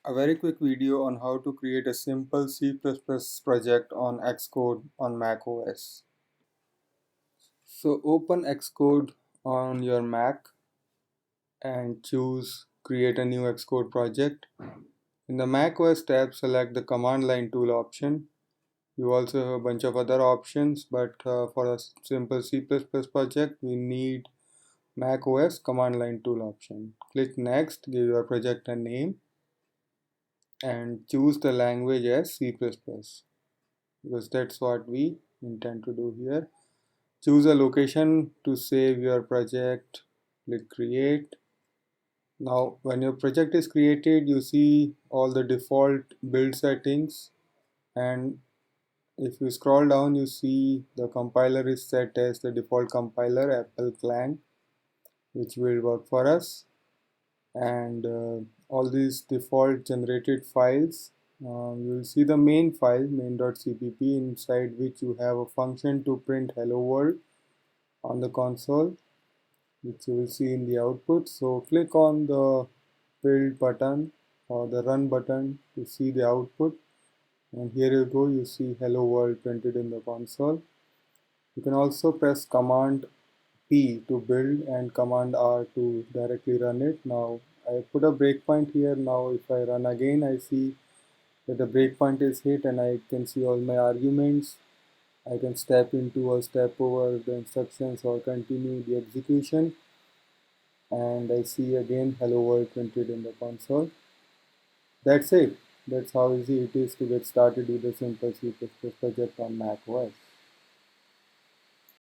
A very quick video on how to create a simple C++ project on Xcode on macOS. So open Xcode on your Mac and choose create a new Xcode project. In the macOS tab, select the command line tool option. You also have a bunch of other options, but for a simple C++ project, we need macOS command line tool option. Click next, give your project a name and choose the language as C++ because that's what we intend to do here. Choose a location to save your project, click create. Now when your project is created, you see all the default build settings, and if you scroll down you see the compiler is set as the default compiler Apple Clang, which will work for us. And all these default generated files, you will see the main file main.cpp, inside which you have a function to print hello world on the console, which you will see in the output. So click on the build button or the run button to see the output, and here you go, you see hello world printed in the console. You can also press command P to build and command R to directly run it. Now I put a breakpoint here. Now if I run again, I see that the breakpoint is hit and I can see all my arguments. I can step into or step over the instructions or continue the execution, and I see again hello world printed in the console. That's it. That's how easy it is to get started with a simple C++ project on macOS.